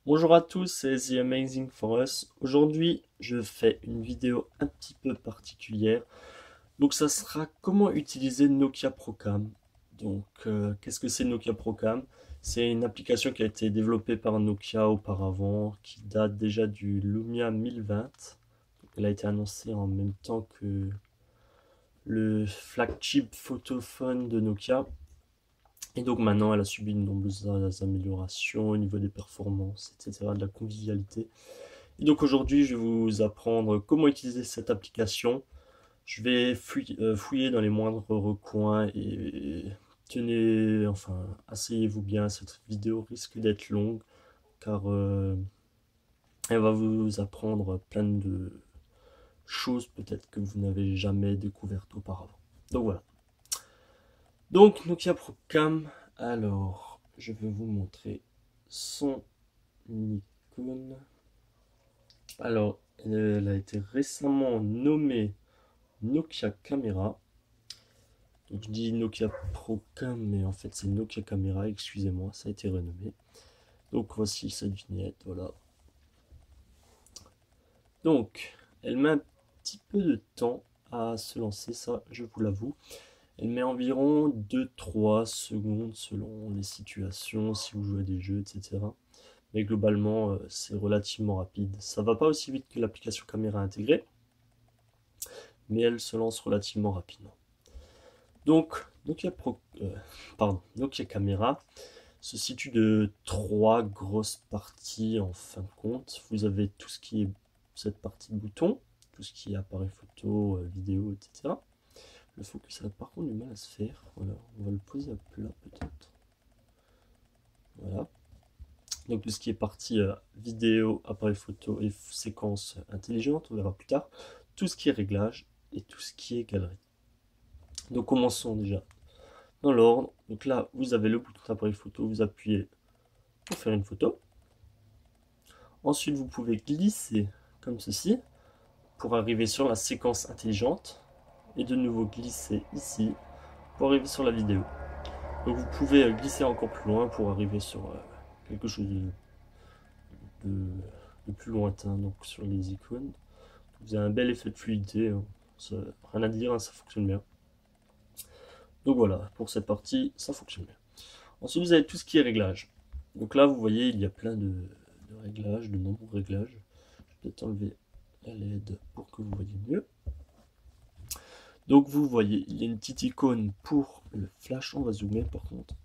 Bonjour à tous, c'est The Amazing for Us. Aujourd'hui, je fais une vidéo un petit peu particulière. Donc, ça sera comment utiliser Nokia Procam. Donc, qu'est-ce que c'est Nokia Procam? C'est une application qui a été développée par Nokia auparavant, qui date déjà du Lumia 1020. Donc, elle a été annoncée en même temps que le flagship photophone de Nokia. Et donc maintenant, elle a subi de nombreuses améliorations au niveau des performances, etc., de la convivialité. Et donc aujourd'hui, je vais vous apprendre comment utiliser cette application. Je vais fouiller dans les moindres recoins et tenez, enfin, asseyez-vous bien. Cette vidéo risque d'être longue car elle va vous apprendre plein de choses peut-être que vous n'avez jamais découvertes auparavant. Donc voilà. Donc Nokia Procam, alors je vais vous montrer son icône. Alors, elle a été récemment nommée Nokia Camera. Donc, je dis Nokia Procam, mais en fait c'est Nokia Camera, excusez-moi, ça a été renommé. Donc voici cette vignette, voilà. Donc, elle met un petit peu de temps à se lancer, ça je vous l'avoue. Elle met environ 2-3 secondes selon les situations, si vous jouez à des jeux, etc. Mais globalement, c'est relativement rapide. Ça va pas aussi vite que l'application caméra intégrée, mais elle se lance relativement rapidement. Donc, Nokia Camera se situe de trois grosses parties en fin de compte. Vous avez tout ce qui est cette partie bouton, tout ce qui est appareil photo, vidéo, etc. Le focus a par contre du mal à se faire. Voilà, on va le poser à plat peut-être. Voilà. Donc tout ce qui est partie vidéo, appareil photo et séquence intelligente, on verra plus tard. Tout ce qui est réglage et tout ce qui est galerie. Donc commençons déjà dans l'ordre. Donc là, vous avez le bouton d'appareil photo, vous appuyez pour faire une photo. Ensuite, vous pouvez glisser comme ceci pour arriver sur la séquence intelligente et de nouveau glisser ici pour arriver sur la vidéo. Donc vous pouvez glisser encore plus loin pour arriver sur quelque chose de, de plus lointain, donc sur les icônes. Vous avez un bel effet de fluidité, hein. Rien à dire, hein, ça fonctionne bien. Donc voilà, pour cette partie, ça fonctionne bien. Ensuite, vous avez tout ce qui est réglage. Donc là, vous voyez, il y a plein de réglages, de nombreux réglages. Je vais peut-être enlever la LED pour que vous voyez mieux. Donc vous voyez, il y a une petite icône pour le flash. On va zoomer par contre.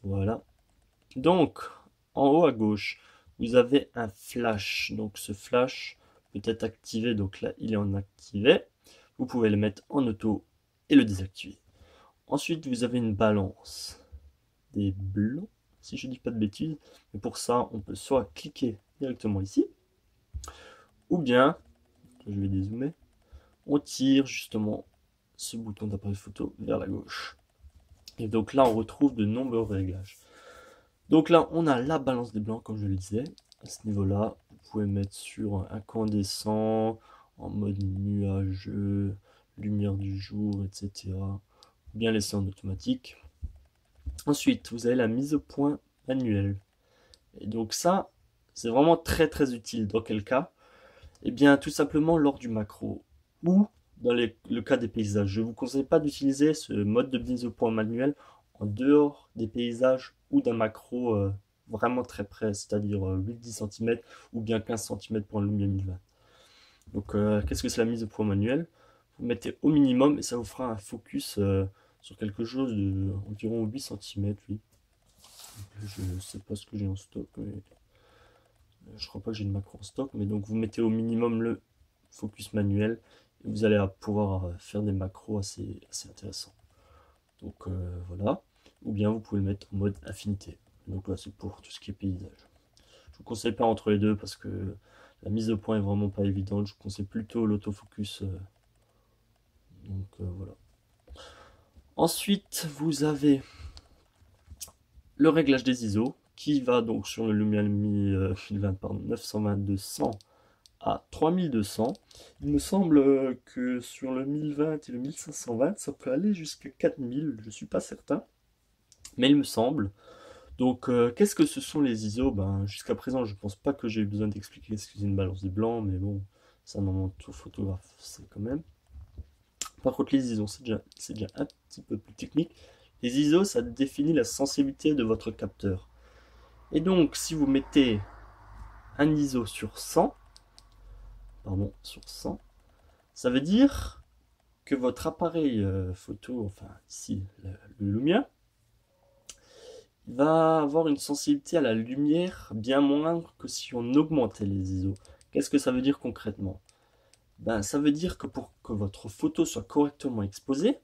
Voilà. Donc, en haut à gauche, vous avez un flash. Donc ce flash peut être activé. Donc là, il est en activé. Vous pouvez le mettre en auto et le désactiver. Ensuite, vous avez une balance des blancs, si je dis pas de bêtises. Mais pour ça, on peut soit cliquer directement ici, ou bien, je vais dézoomer, on tire justement ce bouton d'appareil photo vers la gauche. Et donc là, on retrouve de nombreux réglages. Donc là, on a la balance des blancs, comme je le disais. À ce niveau-là, vous pouvez mettre sur incandescent, en mode nuageux, lumière du jour, etc. Bien laisser en automatique. Ensuite, vous avez la mise au point manuelle. Et donc ça, c'est vraiment très très utile. Dans quel cas? Eh bien, tout simplement lors du macro ou dans le cas des paysages. Je ne vous conseille pas d'utiliser ce mode de mise au point manuel en dehors des paysages ou d'un macro vraiment très près, c'est-à-dire 8-10 cm ou bien 15 cm pour un Lumia 1020. Donc, qu'est-ce que c'est la mise au point manuel? Vous mettez au minimum et ça vous fera un focus sur quelque chose de environ 8 cm, oui. Je ne sais pas ce que j'ai en stock, mais je crois pas que j'ai une macro en stock, mais donc vous mettez au minimum le focus manuel et vous allez pouvoir faire des macros assez intéressants. Donc voilà. Ou bien vous pouvez le mettre en mode affinité. Donc là c'est pour tout ce qui est paysage. Je vous conseille pas entre les deux parce que la mise au point est vraiment pas évidente. Je vous conseille plutôt l'autofocus. Donc voilà. Ensuite vous avez le réglage des ISO qui va donc sur le Lumia 1020, pardon, 920-200 à 3200. Il me semble que sur le 1020 et le 1520, ça peut aller jusqu'à 4000, je suis pas certain, mais il me semble. Donc, qu'est-ce que ce sont les ISO? Ben, jusqu'à présent, je pense pas que j'ai eu besoin d'expliquer ce qu'est une balance du blanc, mais bon, ça, normalement, tout photographe sait quand même. Par contre, les ISO, c'est déjà un petit peu plus technique. Les ISO, ça définit la sensibilité de votre capteur. Et donc, si vous mettez un ISO sur 100, pardon, sur 100, ça veut dire que votre appareil photo, enfin ici le Lumia, va avoir une sensibilité à la lumière bien moindre que si on augmentait les ISO. Qu'est-ce que ça veut dire concrètement? Ben, ça veut dire que pour que votre photo soit correctement exposée,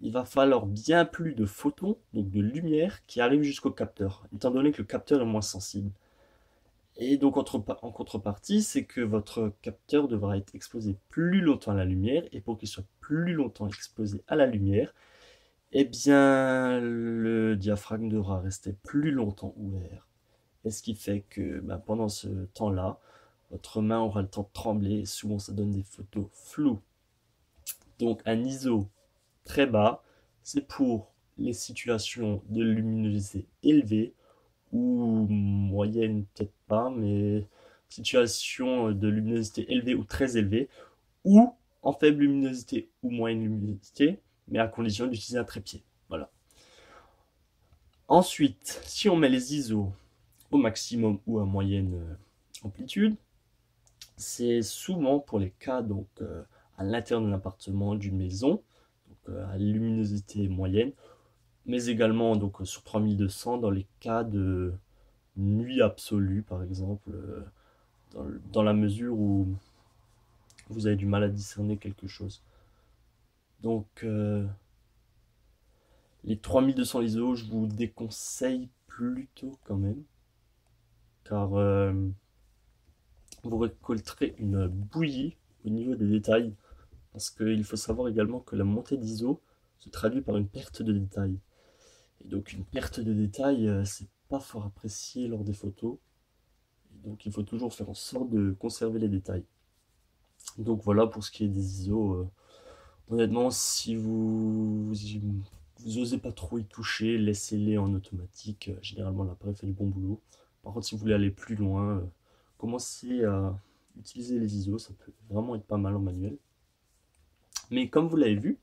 il va falloir bien plus de photons, donc de lumière, qui arrivent jusqu'au capteur, étant donné que le capteur est moins sensible. Et donc en contrepartie, c'est que votre capteur devra être exposé plus longtemps à la lumière, et pour qu'il soit plus longtemps exposé à la lumière, eh bien le diaphragme devra rester plus longtemps ouvert. Et ce qui fait que ben, pendant ce temps-là, votre main aura le temps de trembler, et souvent ça donne des photos floues. Donc un ISO très bas, c'est pour les situations de luminosité élevée, ou moyenne peut-être pas, mais situation de luminosité élevée ou très élevée, ou en faible luminosité ou moyenne luminosité, mais à condition d'utiliser un trépied. Voilà. Ensuite, si on met les ISO au maximum ou à moyenne amplitude, c'est souvent pour les cas donc à l'intérieur d'un appartement, d'une maison, donc à luminosité moyenne, mais également donc sur 3200 dans les cas de nuit absolue par exemple, dans la mesure où vous avez du mal à discerner quelque chose. Donc les 3200 ISO, je vous déconseille plutôt quand même, car vous récolterez une bouillie au niveau des détails, parce qu'il faut savoir également que la montée d'ISO se traduit par une perte de détails. Et donc une perte de détails, c'est pas fort apprécié lors des photos. Et donc il faut toujours faire en sorte de conserver les détails. Donc voilà pour ce qui est des ISO. Honnêtement, si vous osez pas trop y toucher, laissez-les en automatique. Généralement, l'appareil fait du bon boulot. Par contre, si vous voulez aller plus loin, commencez à utiliser les ISO. Ça peut vraiment être pas mal en manuel. Mais comme vous l'avez vu,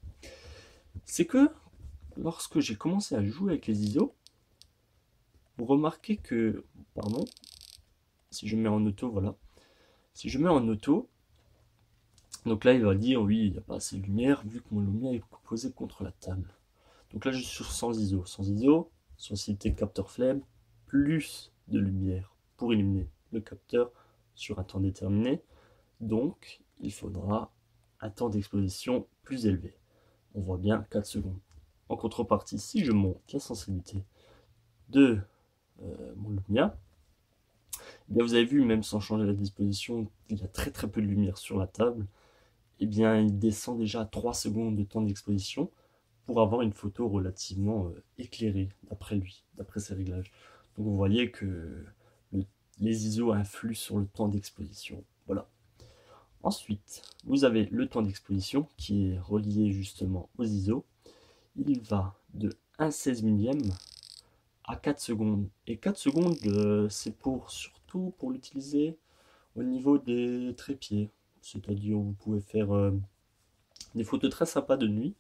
c'est que lorsque j'ai commencé à jouer avec les ISO, vous remarquez que, pardon, si je mets en auto, voilà. Si je mets en auto, donc là il va dire oui, il n'y a pas assez de lumière vu que mon lumière est posée contre la table. Donc là je suis sur 100 ISO. 100 ISO, sensibilité capteur faible, plus de lumière pour illuminer le capteur sur un temps déterminé. Donc il faudra un temps d'exposition plus élevé. On voit bien 4 secondes. En contrepartie, si je monte la sensibilité de mon Lumia, eh bien vous avez vu, même sans changer la disposition, il y a très très peu de lumière sur la table. Eh bien il descend déjà à 3 secondes de temps d'exposition pour avoir une photo relativement éclairée, d'après lui, d'après ses réglages. Donc vous voyez que les ISO influent sur le temps d'exposition. Voilà. Ensuite, vous avez le temps d'exposition qui est relié justement aux ISO. Il va de 1/16 millième à 4 secondes. Et 4 secondes, c'est surtout pour l'utiliser au niveau des trépieds. C'est-à-dire vous pouvez faire des photos très sympas de nuit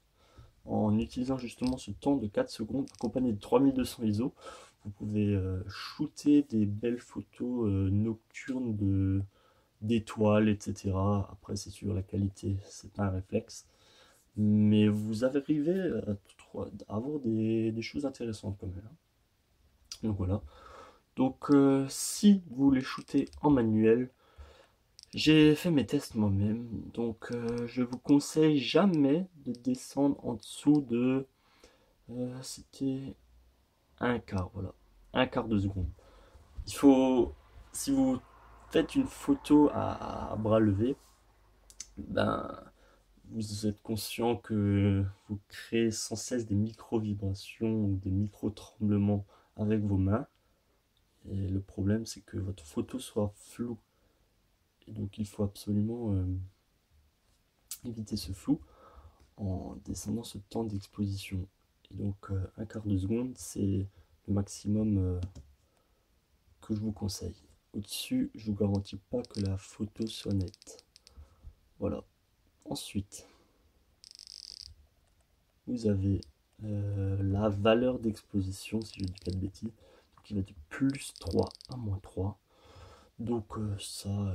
en utilisant justement ce temps de 4 secondes accompagné de 3200 ISO. Vous pouvez shooter des belles photos nocturnes d'étoiles, etc. Après, c'est sûr, la qualité, c'est pas un réflexe. Mais vous arrivez à avoir des choses intéressantes quand même. Donc voilà. Donc si vous voulez shooter en manuel, j'ai fait mes tests moi-même. Donc je vous conseille jamais de descendre en dessous de... c'était un quart, voilà. Un quart de seconde. Il faut... Si vous faites une photo à bras levés, ben, vous êtes conscient que vous créez sans cesse des micro-vibrations ou des micro-tremblements avec vos mains. Et le problème, c'est que votre photo soit floue. Et donc, il faut absolument éviter ce flou en descendant ce temps d'exposition. Et donc, un quart de seconde, c'est le maximum que je vous conseille. Au-dessus, je vous garantis pas que la photo soit nette. Voilà. Ensuite, vous avez la valeur d'exposition, si je dis pas de bêtises, qui va de plus 3 à moins 3. Donc ça,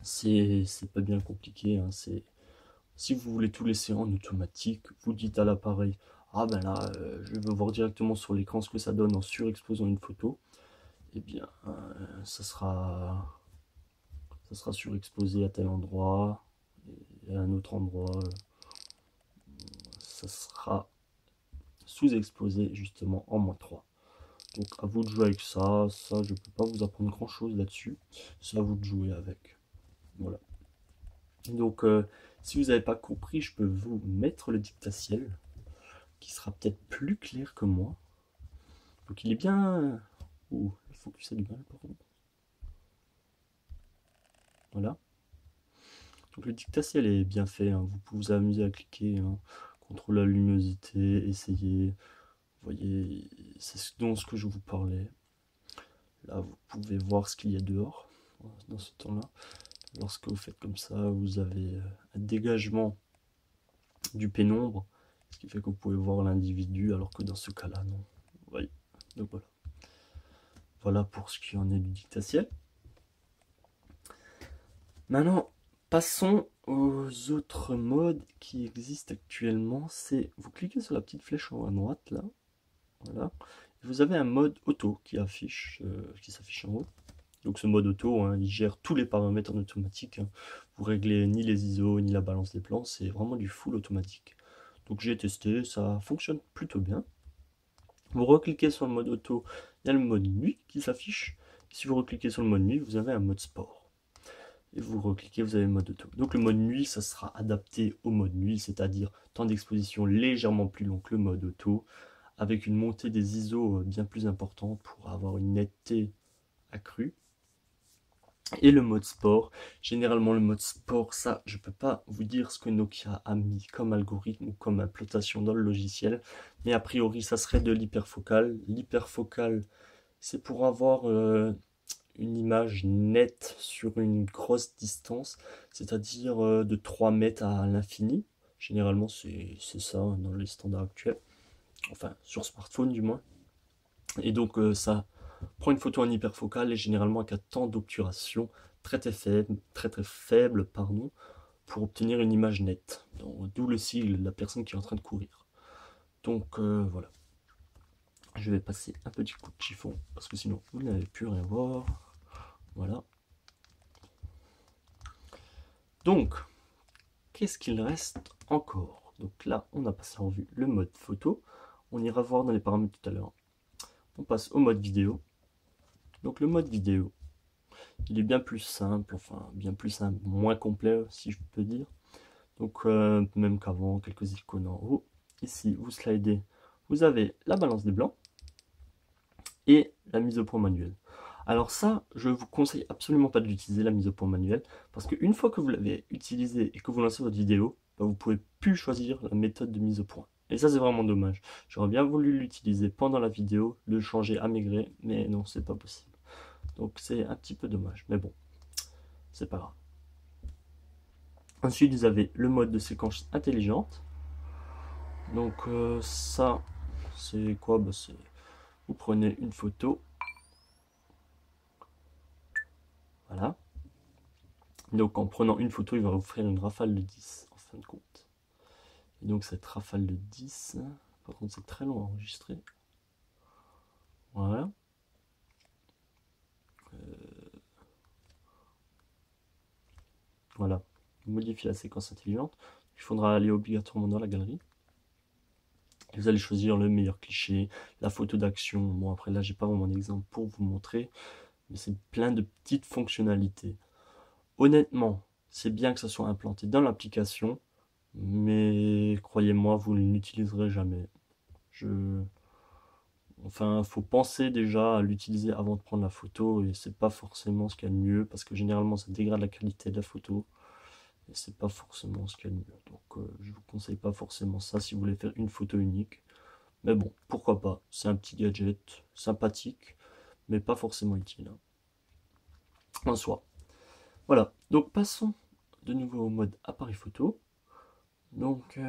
c'est pas bien compliqué, hein. Si vous voulez tout laisser en automatique, vous dites à l'appareil, ah ben là, je veux voir directement sur l'écran ce que ça donne en surexposant une photo. Eh bien, ça sera surexposé à tel endroit, et à un autre endroit, ça sera sous-exposé justement en -3. Donc à vous de jouer avec ça, je peux pas vous apprendre grand chose là-dessus, c'est à vous de jouer avec. Voilà. Donc si vous n'avez pas compris, je peux vous mettre le dictatiel, qui sera peut-être plus clair que moi. Donc il est bien... Ouh, le focus a du mal par contre. Voilà. Donc le dictatiel est bien fait, hein. Vous pouvez vous amuser à cliquer, hein. Contrôle la luminosité, essayer. Vous voyez, c'est ce que je vous parlais. Là, vous pouvez voir ce qu'il y a dehors dans ce temps-là. Lorsque vous faites comme ça, vous avez un dégagement du pénombre, ce qui fait que vous pouvez voir l'individu, alors que dans ce cas-là, non. Vous voyez. Donc voilà. Voilà pour ce qui en est du dictatiel. Maintenant, passons aux autres modes qui existent actuellement. C'est, vous cliquez sur la petite flèche en haut à droite, là. Voilà. Vous avez un mode auto qui s'affiche en haut. Donc ce mode auto, hein, il gère tous les paramètres en automatique, hein. Vous réglez ni les ISO, ni la balance des plans, c'est vraiment du full automatique. Donc j'ai testé, ça fonctionne plutôt bien. Vous recliquez sur le mode auto, il y a le mode nuit qui s'affiche. Si vous recliquez sur le mode nuit, vous avez un mode sport. Et vous recliquez, vous avez le mode auto. Donc le mode nuit, ça sera adapté au mode nuit, c'est-à-dire temps d'exposition légèrement plus long que le mode auto, avec une montée des ISO bien plus importante pour avoir une netteté accrue. Et le mode sport, généralement le mode sport, ça je peux pas vous dire ce que Nokia a mis comme algorithme ou comme implantation dans le logiciel, mais a priori ça serait de l'hyperfocal. L'hyperfocal, c'est pour avoir une image nette sur une grosse distance, c'est-à-dire de 3 mètres à l'infini. Généralement c'est ça dans les standards actuels, enfin sur smartphone du moins. Et donc ça prend une photo en hyperfocale et généralement avec un temps d'obturation très très faible pardon, pour obtenir une image nette. D'où le sigle de la personne qui est en train de courir. Donc voilà. Je vais passer un petit coup de chiffon parce que sinon vous n'allez plus rien voir. Voilà. Donc, qu'est-ce qu'il reste encore? Donc là, on a passé en vue le mode photo. On ira voir dans les paramètres tout à l'heure. On passe au mode vidéo. Donc le mode vidéo, il est bien plus simple, enfin bien plus simple, moins complet si je peux dire. Donc même qu'avant, quelques icônes en haut. Ici, vous slidez, vous avez la balance des blancs et la mise au point manuelle. Alors ça, je vous conseille absolument pas de l'utiliser, la mise au point manuelle, parce qu'une fois que vous l'avez utilisé et que vous lancez votre vidéo, bah, vous pouvez plus choisir la méthode de mise au point. Et ça, c'est vraiment dommage. J'aurais bien voulu l'utiliser pendant la vidéo, le changer à mes gré, mais non, c'est pas possible. Donc c'est un petit peu dommage, mais bon, c'est pas grave. Ensuite, vous avez le mode de séquence intelligente. Donc ça, c'est quoi? Bah, vous prenez une photo. Voilà. Donc en prenant une photo, il va vous offrir une rafale de 10 en fin de compte. Et donc cette rafale de 10, par contre c'est très long à enregistrer. Voilà. Voilà. Modifier la séquence intelligente. Il faudra aller obligatoirement dans la galerie. Et vous allez choisir le meilleur cliché, la photo d'action. Bon après là j'ai pas vraiment d'exemple pour vous montrer, mais c'est plein de petites fonctionnalités. Honnêtement, c'est bien que ça soit implanté dans l'application, mais croyez-moi, vous ne l'utiliserez jamais. Enfin, faut penser déjà à l'utiliser avant de prendre la photo, et c'est pas forcément ce qu'il y a de mieux, parce que généralement ça dégrade la qualité de la photo, et c'est pas forcément ce qu'il y a de mieux. Donc je vous conseille pas forcément ça si vous voulez faire une photo unique, Mais bon, pourquoi pas. C'est un petit gadget sympathique, mais pas forcément utile, hein, en soi. Voilà, donc passons de nouveau au mode appareil photo. Donc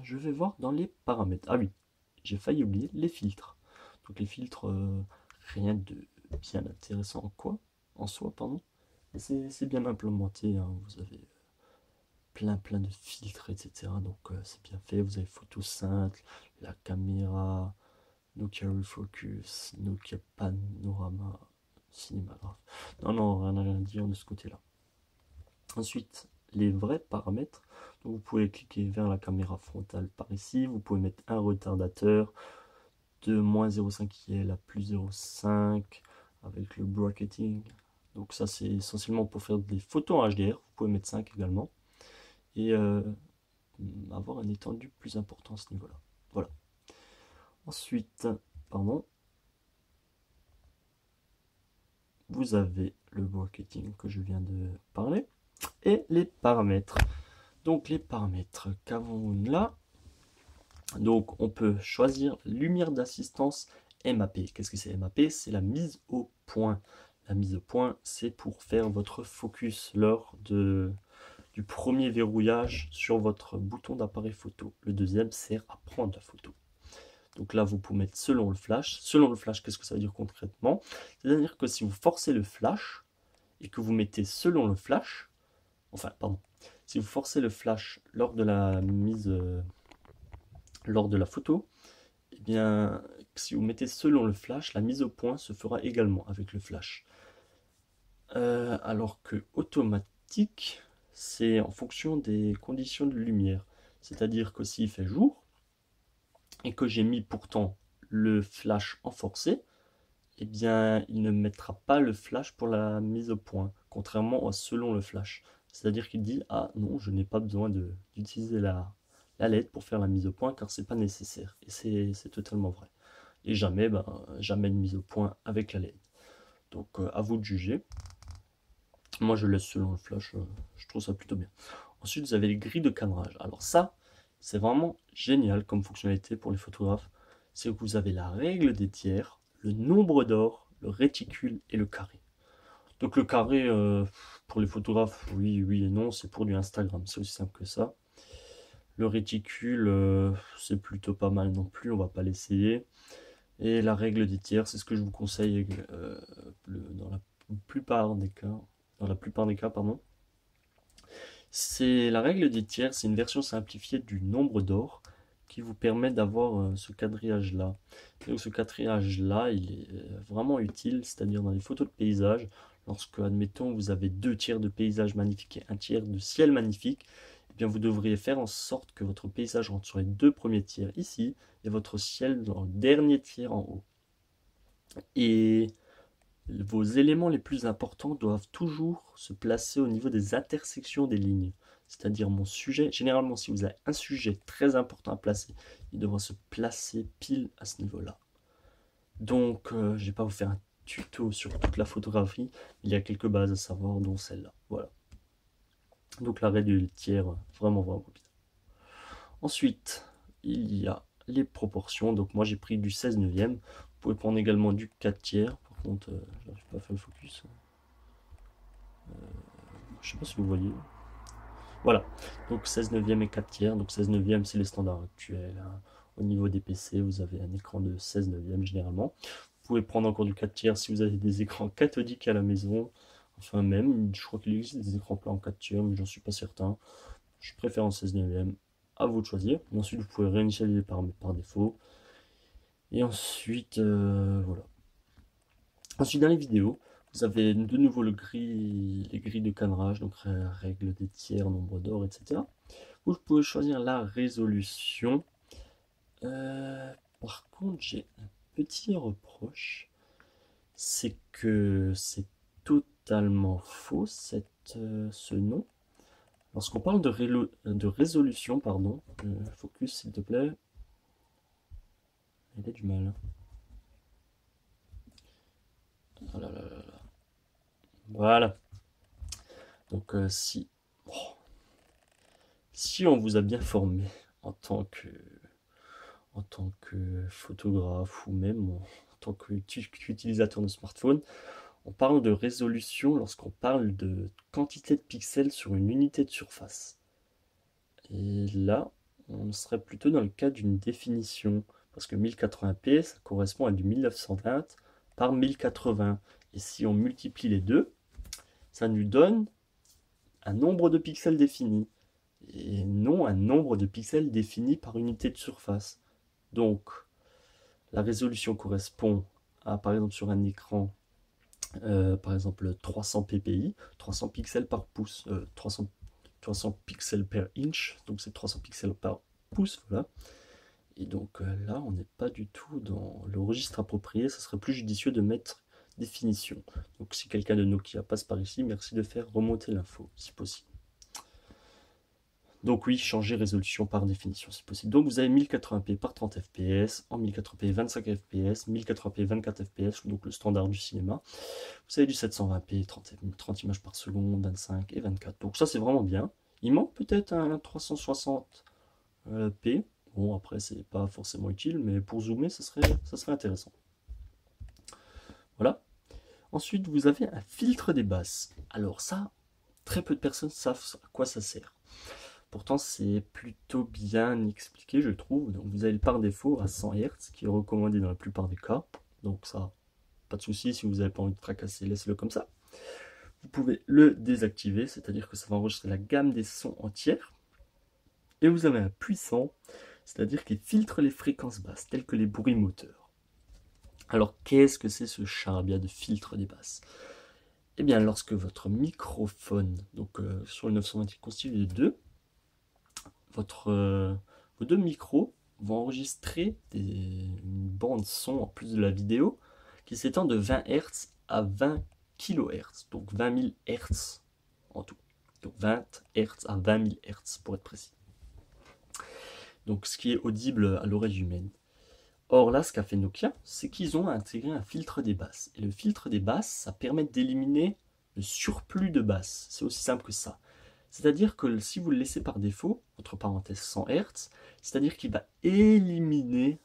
je vais voir dans les paramètres. Ah oui, j'ai failli oublier les filtres. Donc les filtres, rien de bien intéressant en soi, pardon. Mais c'est bien implémenté, hein. Vous avez plein de filtres, etc. Donc c'est bien fait. Vous avez photo simple, la caméra, Nokia Refocus, Nokia Panorama, cinématographe. Non, non, rien à rien dire de ce côté-là. Ensuite, les vrais paramètres. Donc, vous pouvez cliquer vers la caméra frontale par ici. Vous pouvez mettre un retardateur de -0,5 IL à +0,5 avec le bracketing. Donc ça, c'est essentiellement pour faire des photos en HDR. Vous pouvez mettre 5 également. Et avoir un étendu plus important à ce niveau-là. Voilà. Ensuite, pardon, vous avez le bracketing que je viens de parler et les paramètres. Donc les paramètres qu'avons-nous là? Donc on peut choisir lumière d'assistance MAP. Qu'est-ce que c'est MAP? C'est la mise au point. La mise au point, c'est pour faire votre focus lors du premier verrouillage sur votre bouton d'appareil photo. Le deuxième sert à prendre la photo. Donc là, vous pouvez mettre selon le flash. Selon le flash, qu'est-ce que ça veut dire concrètement? C'est-à-dire que si vous forcez le flash et que vous mettez selon le flash, enfin, pardon, si vous forcez le flash lors de la mise, lors de la photo, eh bien, si vous mettez selon le flash, la mise au point se fera également avec le flash. Alors que automatique, c'est en fonction des conditions de lumière. C'est-à-dire que s'il fait jour, et que j'ai mis pourtant le flash en forcé, eh bien, il ne mettra pas le flash pour la mise au point, contrairement à selon le flash. C'est-à-dire qu'il dit, ah non, je n'ai pas besoin d'utiliser la LED pour faire la mise au point, car c'est pas nécessaire. Et c'est totalement vrai. Et jamais, jamais de mise au point avec la LED. Donc, à vous de juger. Moi, je laisse selon le flash, je trouve ça plutôt bien. Ensuite, vous avez les grilles de cadrage. Alors ça, c'est vraiment génial comme fonctionnalité pour les photographes. C'est que vous avez la règle des tiers, le nombre d'or, le réticule et le carré. Donc le carré, pour les photographes, oui, oui et non, c'est pour du Instagram, c'est aussi simple que ça. Le réticule, c'est plutôt pas mal non plus, on va pas l'essayer. Et la règle des tiers, c'est ce que je vous conseille dans la plupart des cas. Dans la plupart des cas, pardon. C'est la règle des tiers, c'est une version simplifiée du nombre d'or qui vous permet d'avoir ce quadrillage-là. Donc ce quadrillage-là, il est vraiment utile, c'est-à-dire dans les photos de paysage, lorsque, admettons, vous avez 2 tiers de paysage magnifique et 1 tiers de ciel magnifique, eh bien vous devriez faire en sorte que votre paysage rentre sur les 2 premiers tiers ici et votre ciel dans le dernier tiers en haut. Et vos éléments les plus importants doivent toujours se placer au niveau des intersections des lignes. C'est-à-dire mon sujet, généralement si vous avez un sujet très important à placer, il devra se placer pile à ce niveau-là. Donc je ne vais pas vous faire un tuto sur toute la photographie, il y a quelques bases à savoir, dont celle-là. Voilà. Donc la règle du tiers, vraiment bien. Ensuite, il y a les proportions. Donc moi j'ai pris du 16 neuvième. Vous pouvez prendre également du 4 tiers. Par contre, j'arrive pas à faire le focus. Je sais pas si vous voyez. Voilà. Donc 16 neuvième et 4 tiers. Donc 16 neuvième, c'est les standards actuels, hein. Au niveau des PC, vous avez un écran de 16 neuvième généralement. Vous pouvez prendre encore du 4 tiers si vous avez des écrans cathodiques à la maison. Enfin même, je crois qu'il existe des écrans plats en 4 tiers, mais j'en suis pas certain. Je préfère en 16 neuvième. À vous de choisir. Et ensuite, vous pouvez réinitialiser les paramètres par défaut. Et ensuite, voilà. Ensuite, dans les vidéos, vous avez de nouveau les grilles de cadrage, donc règle des tiers, nombre d'or, etc. Vous pouvez choisir la résolution. Par contre, j'ai un petit reproche, c'est que c'est totalement faux ce nom. Lorsqu'on parle de résolution, pardon, focus s'il te plaît, il a du mal. Oh là là là là. Voilà. Donc si on vous a bien formé en tant que, en tant que photographe ou même en tant qu'utilisateur de smartphone, on parle de résolution lorsqu'on parle de quantité de pixels sur une unité de surface. Et là, on serait plutôt dans le cas d'une définition, parce que 1080p, ça correspond à du 1920 par 1080. Et si on multiplie les deux, ça nous donne un nombre de pixels défini, et non un nombre de pixels défini par unité de surface. Donc, la résolution correspond à, par exemple, sur un écran, par exemple 300 ppi, 300 pixels par pouce, 300 pixels per inch, donc c'est 300 pixels par pouce, voilà. Et donc là, on n'est pas du tout dans le registre approprié, ça serait plus judicieux de mettre définition. Donc si quelqu'un de Nokia passe par ici, merci de faire remonter l'info, si possible. Donc oui, changer résolution par définition, si possible. Donc vous avez 1080p par 30 fps, en 1080p 25 fps, 1080p 24 fps, donc le standard du cinéma. Vous avez du 720p, 30 images par seconde, 25 et 24. Donc ça c'est vraiment bien. Il manque peut-être un 360p. Bon après c'est pas forcément utile, mais pour zoomer ça serait intéressant. Voilà. Ensuite vous avez un filtre des basses. Alors ça, très peu de personnes savent à quoi ça sert. Pourtant, c'est plutôt bien expliqué, je trouve. Donc, vous avez le par défaut à 100 Hz, qui est recommandé dans la plupart des cas. Donc, ça, pas de souci, si vous n'avez pas envie de tracasser, laissez-le comme ça. Vous pouvez le désactiver, c'est-à-dire que ça va enregistrer la gamme des sons entière. Et vous avez un puissant, c'est-à-dire qu'il filtre les fréquences basses, telles que les bruits moteurs. Alors, qu'est-ce que c'est ce charabia de filtre des basses? Eh bien, lorsque votre microphone, donc sur le 928 constitué de deux, vos deux micros vont enregistrer une bande son en plus de la vidéo qui s'étend de 20 Hz à 20 kHz, donc 20 000 Hz en tout. Donc 20 Hz à 20 000 Hz pour être précis. Donc ce qui est audible à l'oreille humaine. Or là, ce qu'a fait Nokia, c'est qu'ils ont intégré un filtre des basses. Et le filtre des basses, ça permet d'éliminer le surplus de basses. C'est aussi simple que ça. C'est-à-dire que si vous le laissez par défaut, entre parenthèses 100 Hz, c'est-à-dire qu'il va éliminer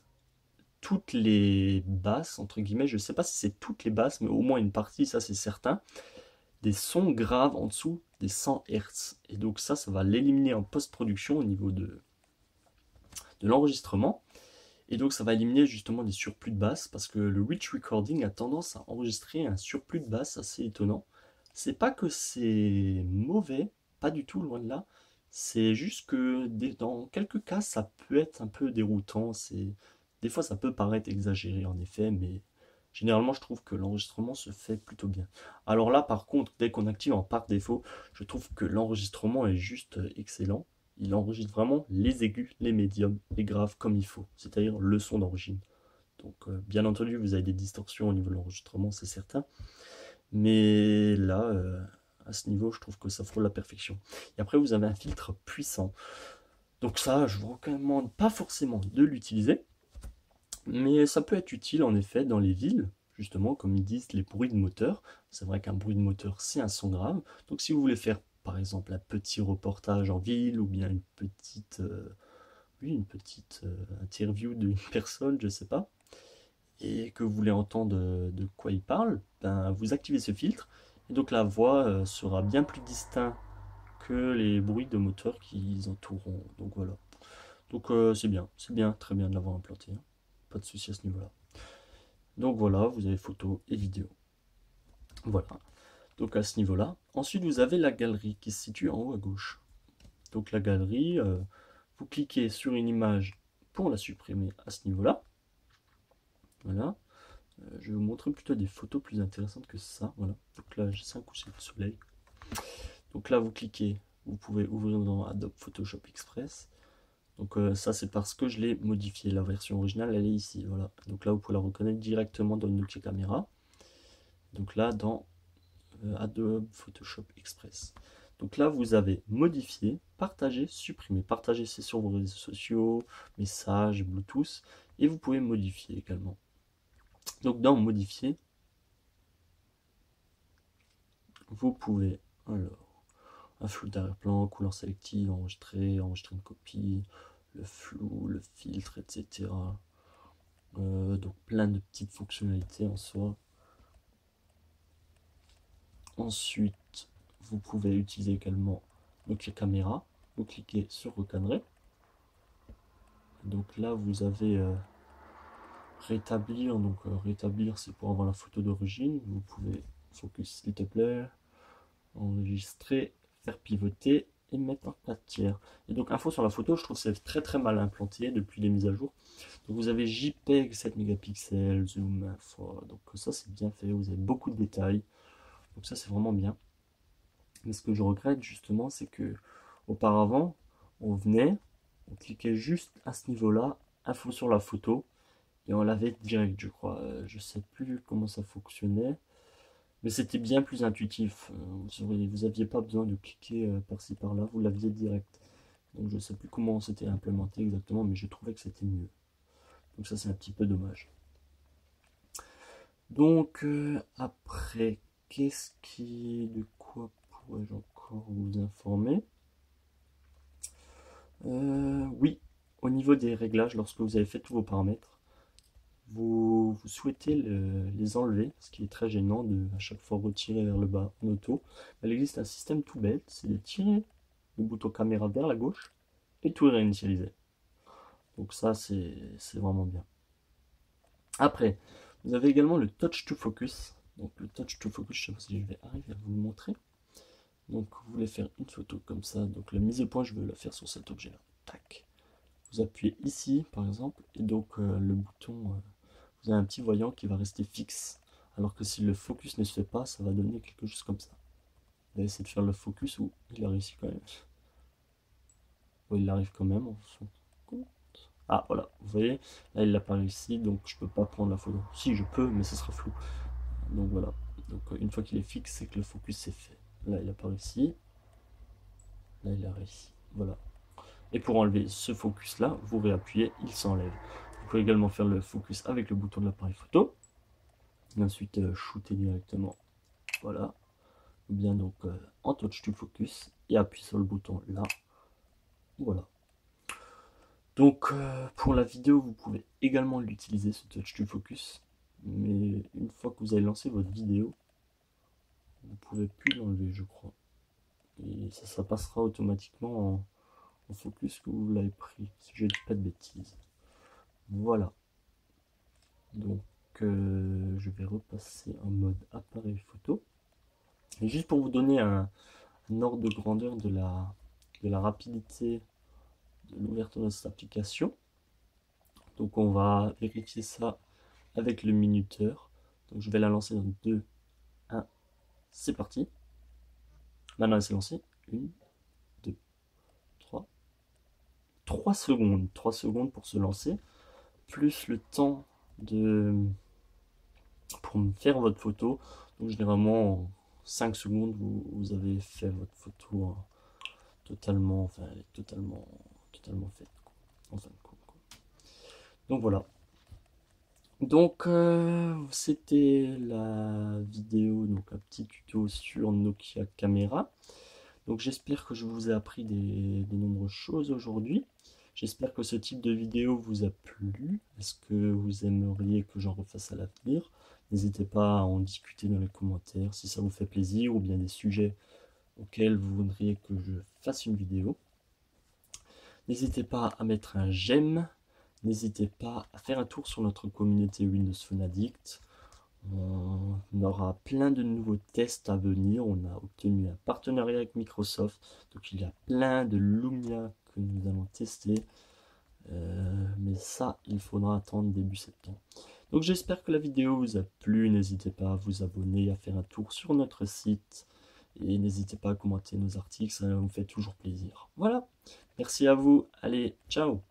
toutes les basses, entre guillemets, je ne sais pas si c'est toutes les basses, mais au moins une partie, ça c'est certain, des sons graves en dessous des 100 Hz. Et donc ça va l'éliminer en post-production au niveau de l'enregistrement. Et donc ça va éliminer justement des surplus de basses, parce que le rich recording a tendance à enregistrer un surplus de basses assez étonnant. C'est pas que c'est mauvais, pas du tout, loin de là. C'est juste que dans quelques cas, ça peut être un peu déroutant. Des fois, ça peut paraître exagéré en effet, mais généralement, je trouve que l'enregistrement se fait plutôt bien. Alors là, par contre, dès qu'on active en par défaut, je trouve que l'enregistrement est juste excellent. Il enregistre vraiment les aigus, les médiums, les graves comme il faut, c'est-à-dire le son d'origine. Donc, bien entendu, vous avez des distorsions au niveau de l'enregistrement, c'est certain. Mais là, à ce niveau, je trouve que ça frôle la perfection. Et après, vous avez un filtre puissant. Donc ça, je vous recommande pas forcément de l'utiliser, mais ça peut être utile en effet dans les villes, justement, comme ils disent, les bruits de moteur. C'est vrai qu'un bruit de moteur, c'est un son grave. Donc si vous voulez faire, par exemple, un petit reportage en ville, ou bien une petite interview d'une personne, je sais pas, et que vous voulez entendre de quoi il parle, ben, vous activez ce filtre, et donc la voix sera bien plus distincte que les bruits de moteur qui entoureront. Donc voilà. Donc c'est bien, très bien de l'avoir implanté, hein. Pas de souci à ce niveau-là. Donc voilà, vous avez photo et vidéo. Voilà. Donc à ce niveau-là. Ensuite, vous avez la galerie qui se situe en haut à gauche. Donc la galerie, vous cliquez sur une image pour la supprimer à ce niveau-là. Voilà. Je vais vous montrer plutôt des photos plus intéressantes que ça. Voilà. Donc là, j'ai 5 couchers de soleil. Donc là, vous cliquez, vous pouvez ouvrir dans Adobe Photoshop Express. Donc ça, c'est parce que je l'ai modifié. La version originale, elle est ici. Voilà. Donc là, vous pouvez la reconnaître directement dans le Nokia Camera. Donc là, dans Adobe Photoshop Express. Donc là, vous avez modifié, partager, supprimer. Partager, c'est sur vos réseaux sociaux, messages, Bluetooth. Et vous pouvez modifier également. Donc dans modifier, vous pouvez alors un flou d'arrière-plan, couleur sélective, enregistrer une copie, le flou, le filtre, etc. Donc plein de petites fonctionnalités en soi. Ensuite, vous pouvez utiliser également donc les caméras. Vous cliquez sur recadrer. Donc là, vous avez rétablir. Donc rétablir, c'est pour avoir la photo d'origine. Vous pouvez focus s'il te plaît, enregistrer, faire pivoter et mettre en 4 tiers. Et donc info sur la photo, je trouve que c'est très mal implanté depuis les mises à jour. Donc vous avez JPEG 7 mégapixels, zoom, info. Donc ça c'est bien fait, vous avez beaucoup de détails. Donc ça c'est vraiment bien. Mais ce que je regrette justement, c'est que auparavant, on venait, on cliquait juste à ce niveau-là, info sur la photo, et on l'avait direct, je crois. Je sais plus comment ça fonctionnait, mais c'était bien plus intuitif. Vous aviez pas besoin de cliquer par-ci par-là, vous l'aviez direct. Donc je sais plus comment c'était implémenté exactement, mais je trouvais que c'était mieux. Donc ça c'est un petit peu dommage. Donc après, de quoi pourrais-je encore vous informer? Oui, au niveau des réglages, lorsque vous avez fait tous vos paramètres, vous souhaitez les enlever, ce qui est très gênant de à chaque fois retirer vers le bas en auto. Il existe un système tout bête, c'est de tirer le bouton caméra vers la gauche et tout réinitialiser. Donc ça c'est vraiment bien. Après, vous avez également le touch to focus. Donc le touch to focus, je ne sais pas si je vais arriver à vous le montrer. Donc vous voulez faire une photo comme ça. Donc la mise au point, je vais la faire sur cet objet-là. Tac. Vous appuyez ici par exemple, et donc le bouton, vous avez un petit voyant qui va rester fixe. Alors que si le focus ne se fait pas, ça va donner quelque chose comme ça. Vous allez essayer de faire le focus, ou il a réussi quand même. Oui, il arrive quand même. Ah voilà, vous voyez, là il n'a pas réussi, donc je peux pas prendre la photo. Si je peux, mais ce sera flou. Donc voilà, donc une fois qu'il est fixe, c'est que le focus c'est fait. Là il n'a pas réussi, là il a réussi, voilà. Et pour enlever ce focus là, vous réappuyez, il s'enlève. Vous pouvez également faire le focus avec le bouton de l'appareil photo. Et ensuite shooter directement, voilà. Ou bien donc en touch to focus et appuyer sur le bouton là, voilà. Donc pour la vidéo, vous pouvez également l'utiliser, ce touch to focus. Mais une fois que vous avez lancé votre vidéo, vous pouvez plus l'enlever, je crois. Et ça passera automatiquement en focus que vous l'avez pris, si je dis pas de bêtises. Voilà. Donc je vais repasser en mode appareil photo. Et juste pour vous donner un ordre de grandeur de la rapidité de l'ouverture de cette application. Donc on va vérifier ça avec le minuteur. Donc je vais la lancer dans 2, 1, c'est parti. Maintenant elle s'est lancée. 1, 2, 3. 3 secondes. 3 secondes pour se lancer. Plus le temps pour me faire votre photo. Donc généralement en 5 secondes vous avez fait votre photo totalement, enfin elle est totalement faite en fin de compte. Donc voilà. Donc c'était la vidéo, donc un petit tuto sur Nokia Caméra. Donc j'espère que je vous ai appris de nombreuses choses aujourd'hui. J'espère que ce type de vidéo vous a plu. Est-ce que vous aimeriez que j'en refasse à l'avenir? N'hésitez pas à en discuter dans les commentaires si ça vous fait plaisir, ou bien des sujets auxquels vous voudriez que je fasse une vidéo. N'hésitez pas à mettre un j'aime. N'hésitez pas à faire un tour sur notre communauté Windows Phone Addict. On aura plein de nouveaux tests à venir. On a obtenu un partenariat avec Microsoft. Donc il y a plein de Lumia que nous allons tester. Mais ça, il faudra attendre début septembre. Donc j'espère que la vidéo vous a plu. N'hésitez pas à vous abonner, à faire un tour sur notre site. Et n'hésitez pas à commenter nos articles, ça nous fait toujours plaisir. Voilà, merci à vous. Allez, ciao!